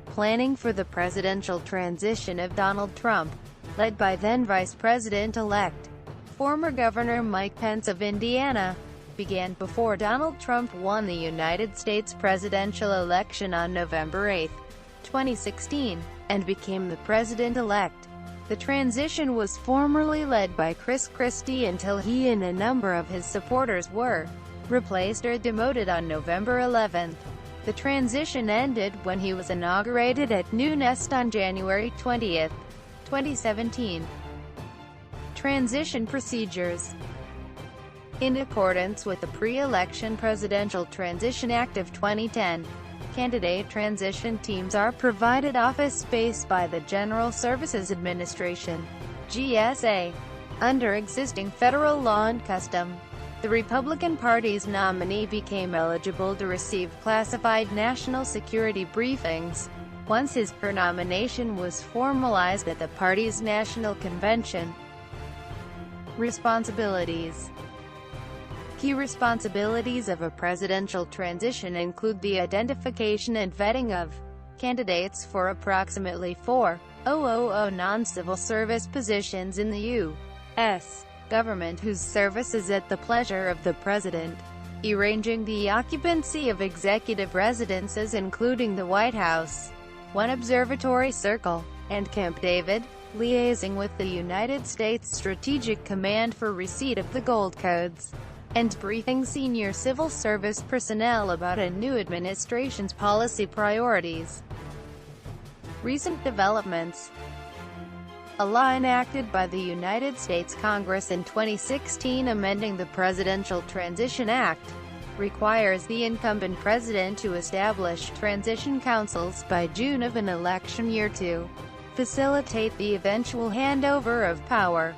planning for the presidential transition of Donald Trump, led by then Vice President-elect, former Governor Mike Pence of Indiana, began before Donald Trump won the United States presidential election on November 8, 2016, and became the president-elect. The transition was formerly led by Chris Christie until he and a number of his supporters were replaced or demoted on November 11. The transition ended when he was inaugurated at noon East on January 20, 2017. Transition procedures. In accordance with the Pre-Election Presidential Transition Act of 2010, candidate transition teams are provided office space by the General Services Administration, GSA. Under existing federal law and custom, the Republican Party's nominee became eligible to receive classified national security briefings once his nomination was formalized at the party's national convention. Responsibilities. Key responsibilities of a presidential transition include the identification and vetting of candidates for approximately 4,000 non-civil service positions in the U.S. government whose service is at the pleasure of the president, arranging the occupancy of executive residences including the White House, One Observatory Circle, and Camp David, liaising with the United States Strategic Command for receipt of the gold codes, and briefing senior civil service personnel about a new administration's policy priorities. Recent developments. A law enacted by the United States Congress in 2016 amending the Presidential Transition Act requires the incumbent president to establish transition councils by June of an election year to facilitate the eventual handover of power.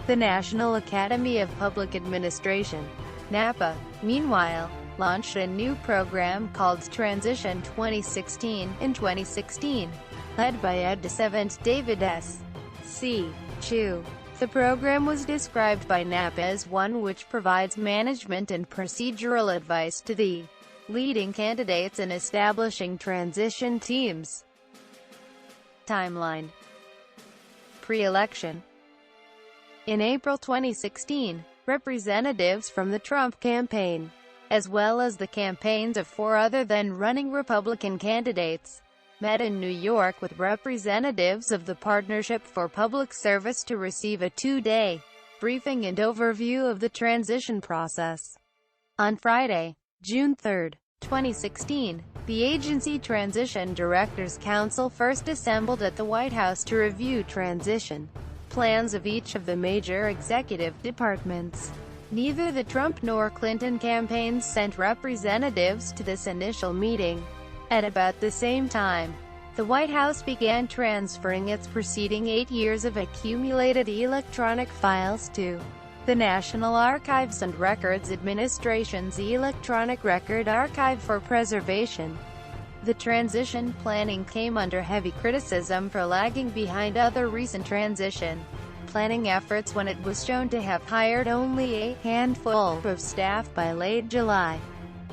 The National Academy of Public Administration, NAPA, meanwhile, launched a new program called Transition 2016 in 2016, led by Ed DeSavant David S. C. Chu. The program was described by NAPA as one which provides management and procedural advice to the leading candidates in establishing transition teams. Timeline. Pre-election. In April 2016, representatives from the Trump campaign, as well as the campaigns of 4 other then-running Republican candidates, met in New York with representatives of the Partnership for Public Service to receive a 2-day briefing and overview of the transition process. On Friday, June 3, 2016, the agency Transition Directors Council first assembled at the White House to review transition plans of each of the major executive departments. Neither the Trump nor Clinton campaigns sent representatives to this initial meeting. At about the same time, the White House began transferring its preceding 8 years of accumulated electronic files to the National Archives and Records Administration's Electronic Record Archive for preservation. The transition planning came under heavy criticism for lagging behind other recent transition planning efforts when it was shown to have hired only a handful of staff by late July.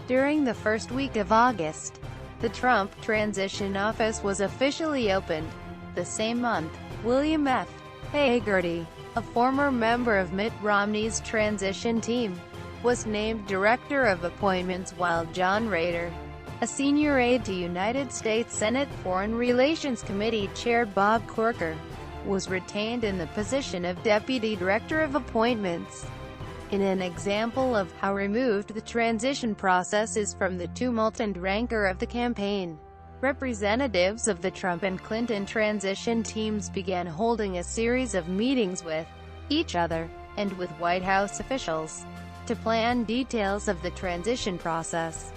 During the first week of August, the Trump Transition Office was officially opened. The same month, William F. Hagerty, a former member of Mitt Romney's transition team, was named Director of Appointments while John Rader, a senior aide to United States Senate Foreign Relations Committee Chair Bob Corker, was retained in the position of Deputy Director of Appointments. In an example of how removed the transition process is from the tumult and rancor of the campaign, representatives of the Trump and Clinton transition teams began holding a series of meetings with each other, and with White House officials, to plan details of the transition process.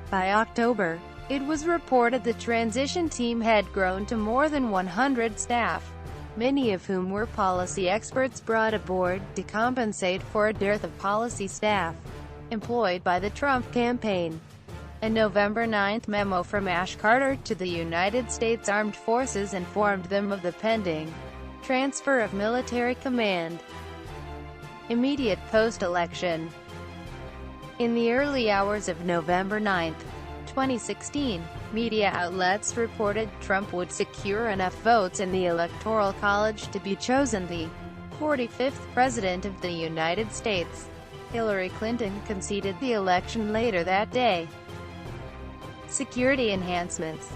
By October, it was reported the transition team had grown to more than 100 staff, many of whom were policy experts brought aboard to compensate for a dearth of policy staff employed by the Trump campaign. A November 9 memo from Ash Carter to the United States Armed Forces informed them of the pending transfer of military command. Immediate post-election. In the early hours of November 9, 2016, media outlets reported Trump would secure enough votes in the Electoral College to be chosen the 45th President of the United States. Hillary Clinton conceded the election later that day. Security enhancements.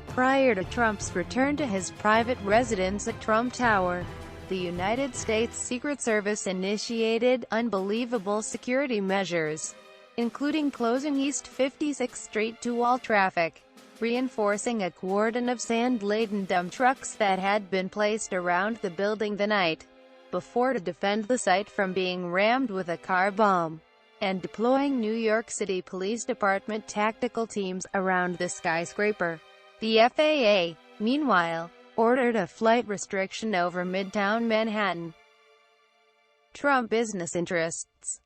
Prior to Trump's return to his private residence at Trump Tower, the United States Secret Service initiated unbelievable security measures, including closing East 56th Street to all traffic, reinforcing a cordon of sand-laden dump trucks that had been placed around the building the night before to defend the site from being rammed with a car bomb, and deploying New York City Police Department tactical teams around the skyscraper. The FAA, meanwhile, ordered a flight restriction over Midtown Manhattan. Trump business interests.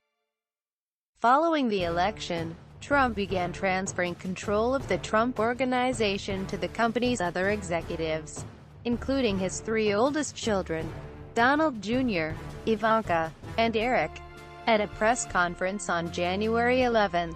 Following the election, Trump began transferring control of the Trump Organization to the company's other executives, including his three oldest children, Donald Jr., Ivanka, and Eric. At a press conference on January 11,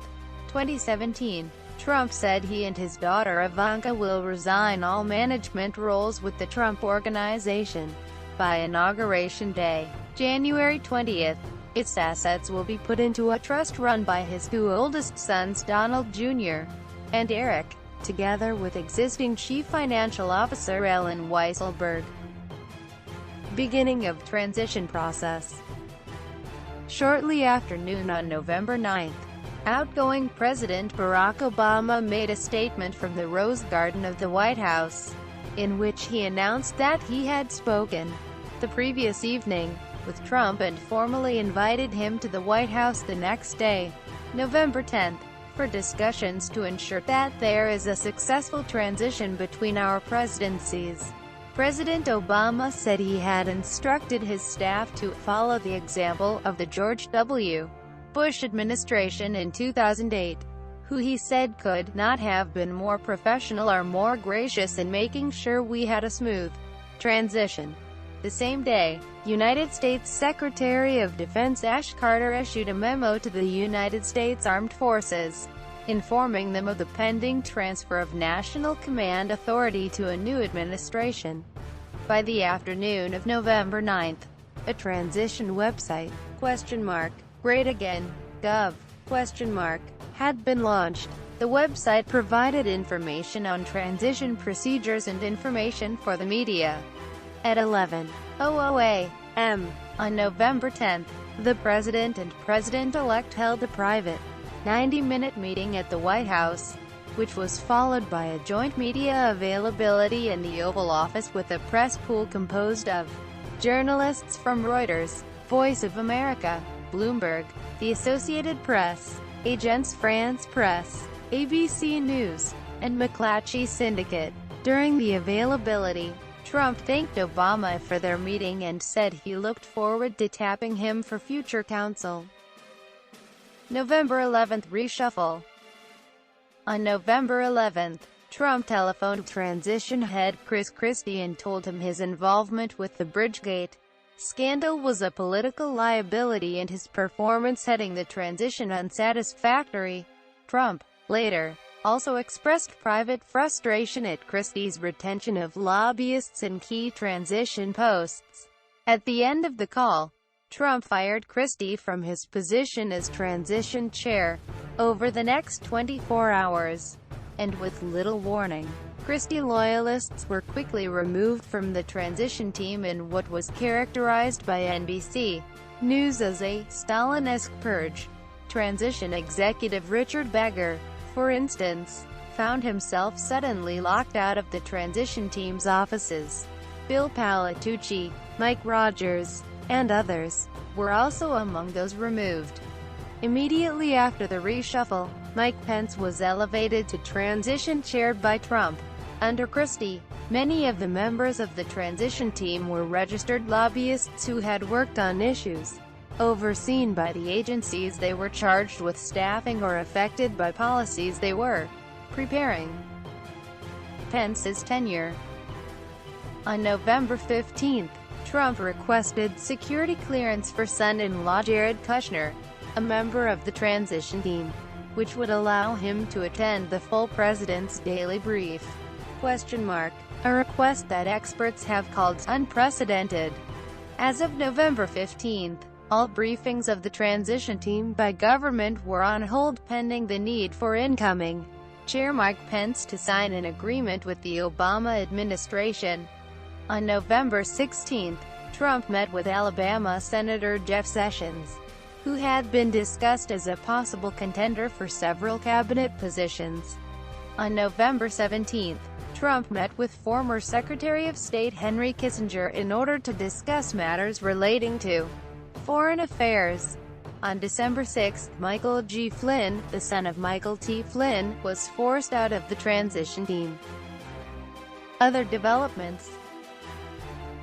2017, Trump said he and his daughter Ivanka will resign all management roles with the Trump Organization by Inauguration Day, January 20th. Its assets will be put into a trust run by his two oldest sons Donald Jr. and Eric, together with existing Chief Financial Officer Ellen Weisselberg. Beginning of transition process. Shortly after noon on November 9th, outgoing President Barack Obama made a statement from the Rose Garden of the White House, in which he announced that he had spoken the previous evening with Trump and formally invited him to the White House the next day, November 10th, for discussions to ensure that there is a successful transition between our presidencies. President Obama said he had instructed his staff to follow the example of the George W. Bush administration in 2008, who he said could not have been more professional or more gracious in making sure we had a smooth transition. The same day, United States Secretary of Defense Ash Carter issued a memo to the United States Armed Forces, informing them of the pending transfer of national command authority to a new administration. By the afternoon of November 9th, a transition website, #GreatAgain.gov, had been launched. The website provided information on transition procedures and information for the media. At 11:00 a.m. on November 10th, the President and President-elect held a private, 90-minute meeting at the White House, which was followed by a joint media availability in the Oval Office with a press pool composed of journalists from Reuters, Voice of America, Bloomberg, the Associated Press, Agence France-Presse, ABC News, and McClatchy Syndicate. During the availability, Trump thanked Obama for their meeting and said he looked forward to tapping him for future counsel. November 11th reshuffle. On November 11th, Trump telephoned transition head Chris Christie and told him his involvement with the Bridgegate scandal was a political liability and his performance heading the transition unsatisfactory. Trump, later, also expressed private frustration at Christie's retention of lobbyists in key transition posts. At the end of the call, Trump fired Christie from his position as transition chair. Over the next 24 hours, and with little warning, Christie loyalists were quickly removed from the transition team in what was characterized by NBC News as a Stalin-esque purge. Transition executive Richard Beggar, for instance, found himself suddenly locked out of the transition team's offices. Bill Palatucci, Mike Rogers, and others were also among those removed. Immediately after the reshuffle, Mike Pence was elevated to transition chair by Trump. Under Christie, many of the members of the transition team were registered lobbyists who had worked on issues overseen by the agencies they were charged with staffing or affected by policies they were preparing. Pence's tenure. On November 15th, Trump requested security clearance for son-in-law Jared Kushner, a member of the transition team. which would allow him to attend the full president's daily brief. A request that experts have called unprecedented. As of November 15, all briefings of the transition team by government were on hold pending the need for incoming Chair Mike Pence to sign an agreement with the Obama administration. On November 16, Trump met with Alabama Senator Jeff Sessions, who had been discussed as a possible contender for several cabinet positions. On November 17, Trump met with former Secretary of State Henry Kissinger in order to discuss matters relating to foreign affairs. On December 6, Michael G. Flynn, the son of Michael T. Flynn, was forced out of the transition team. Other developments.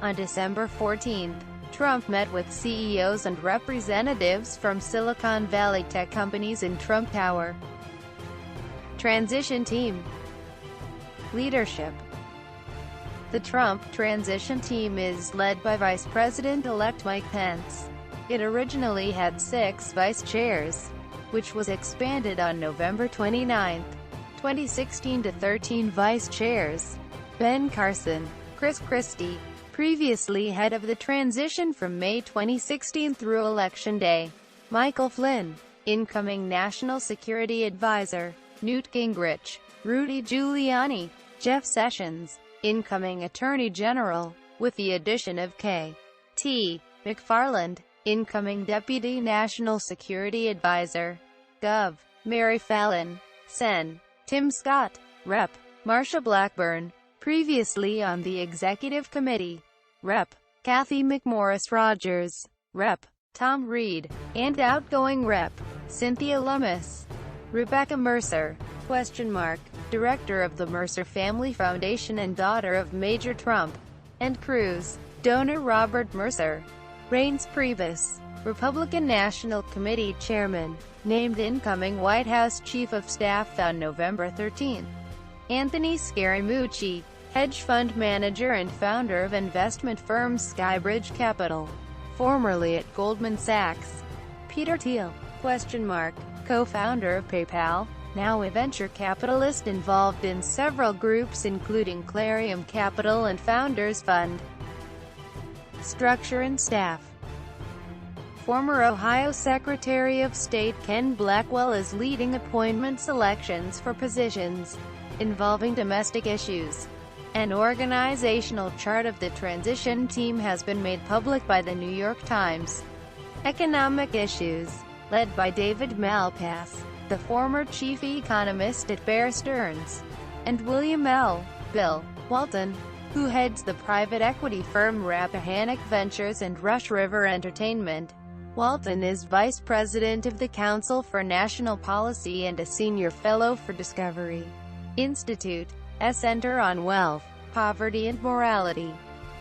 On December 14, Trump met with CEOs and representatives from Silicon Valley tech companies in Trump Tower. Transition team. Leadership. The Trump transition team is led by Vice President-elect Mike Pence. It originally had 6 vice chairs, which was expanded on November 29, 2016 to 13 vice chairs. Ben Carson, Chris Christie, previously head of the transition from May 2016 through Election Day. Michael Flynn, incoming National Security Advisor. Newt Gingrich, Rudy Giuliani, Jeff Sessions, incoming Attorney General, with the addition of K.T. McFarland, incoming Deputy National Security Advisor. Gov. Mary Fallon, Sen. Tim Scott, Rep. Marsha Blackburn, previously on the Executive Committee. Rep. Kathy McMorris Rogers, Rep. Tom Reed, and outgoing Rep. Cynthia Lummis. Rebecca Mercer, Director of the Mercer Family Foundation and daughter of Major Trump and Cruz donor Robert Mercer. Reince Priebus, Republican National Committee Chairman, named incoming White House Chief of Staff on November 13. Anthony Scaramucci, hedge fund manager and founder of investment firm Skybridge Capital, formerly at Goldman Sachs. Peter Thiel, co-founder of PayPal, now a venture capitalist involved in several groups including Clarium Capital and Founders Fund. Structure and staff. Former Ohio Secretary of State Ken Blackwell is leading appointment selections for positions involving domestic issues. An organizational chart of the transition team has been made public by the New York Times. Economic issues, led by David Malpass, the former chief economist at Bear Stearns, and William L. Bill Walton, who heads the private equity firm Rappahannock Ventures and Rush River Entertainment. Walton is vice president of the Council for National Policy and a senior fellow for Discovery Institute, a Center on Wealth, Poverty and Morality.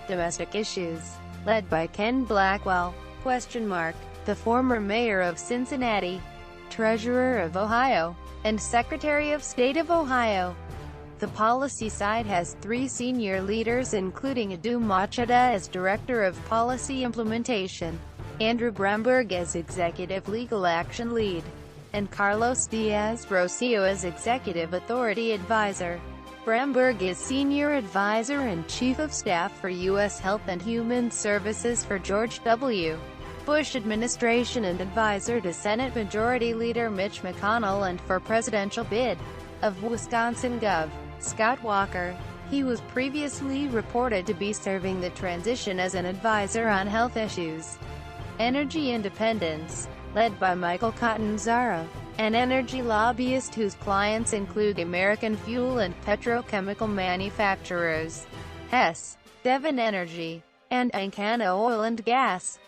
Domestic issues, led by Ken Blackwell, the former mayor of Cincinnati, treasurer of Ohio, and Secretary of State of Ohio. The policy side has 3 senior leaders including Adu Machida as Director of Policy Implementation, Andrew Bramberg as Executive Legal Action Lead, and Carlos Diaz-Rocio as Executive Authority Advisor. Bramberg is Senior Advisor and Chief of Staff for U.S. Health and Human Services for George W. Bush administration and advisor to Senate Majority Leader Mitch McConnell and for presidential bid of Wisconsin Gov. Scott Walker. He was previously reported to be serving the transition as an advisor on health issues. Energy independence, led by Michael Catanzaro, an energy lobbyist whose clients include American fuel and petrochemical manufacturers, Hess, Devon Energy, and Encana Oil and Gas.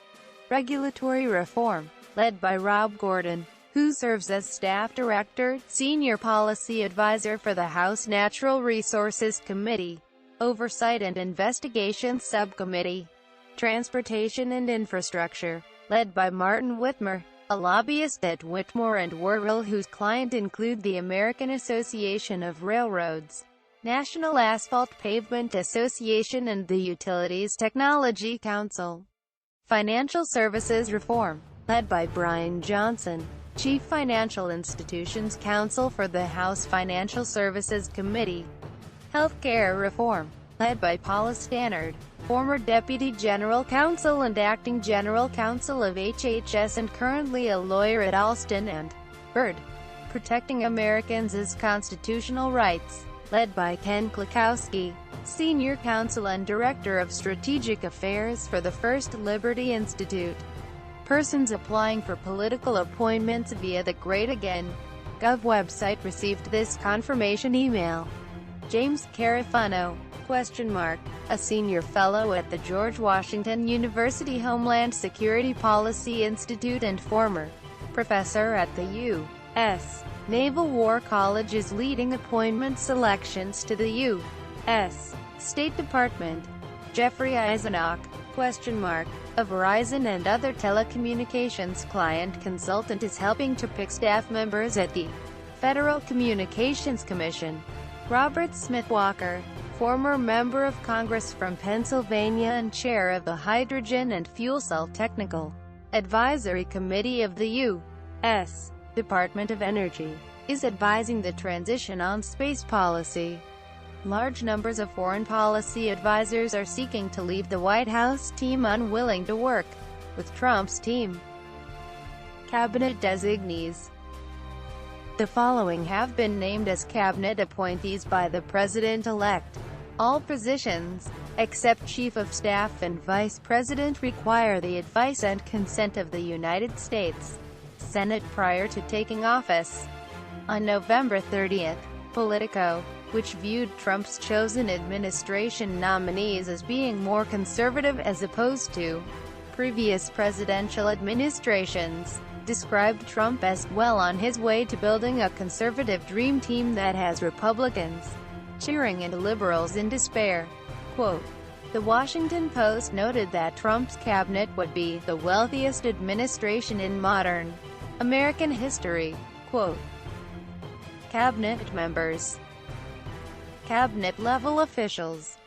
Regulatory reform, led by Rob Gordon, who serves as staff director, senior policy advisor for the House Natural Resources Committee, Oversight and Investigations Subcommittee. Transportation and infrastructure, led by Martin Whitmer, a lobbyist at Whitmore and Worrell whose client include the American Association of Railroads, National Asphalt Pavement Association and the Utilities Technology Council. Financial services reform, led by Brian Johnson, Chief Financial Institutions Counsel for the House Financial Services Committee. Healthcare Reform, led by Paula Stannard, former Deputy General Counsel and Acting General Counsel of HHS and currently a lawyer at Alston and Bird. Protecting Americans' Constitutional Rights, led by Ken Klakowski, Senior Counsel and Director of Strategic Affairs for the First Liberty Institute. Persons applying for political appointments via the Great Again Gov website received this confirmation email. James Carafano, a senior fellow at the George Washington University Homeland Security Policy Institute and former professor at the U.S. Naval War College, is leading appointment selections to the U.S. State Department. Jeffrey Eisenach, a Verizon and other telecommunications client consultant, is helping to pick staff members at the Federal Communications Commission. Robert Smith Walker, former member of Congress from Pennsylvania and chair of the Hydrogen and Fuel Cell Technical Advisory Committee of the U.S. Department of Energy, is advising the transition on space policy. Large numbers of foreign policy advisors are seeking to leave the White House team, unwilling to work with Trump's team. Cabinet designees. The following have been named as cabinet appointees by the president-elect. All positions, except Chief of Staff and Vice President, require the advice and consent of the United States Senate prior to taking office. On November 30, Politico, which viewed Trump's chosen administration nominees as being more conservative as opposed to previous presidential administrations, described Trump as well on his way to building a conservative dream team that has Republicans cheering and liberals in despair. Quote, The Washington Post noted that Trump's cabinet would be the wealthiest administration in modern American history. Quote, Cabinet members. Cabinet-level officials.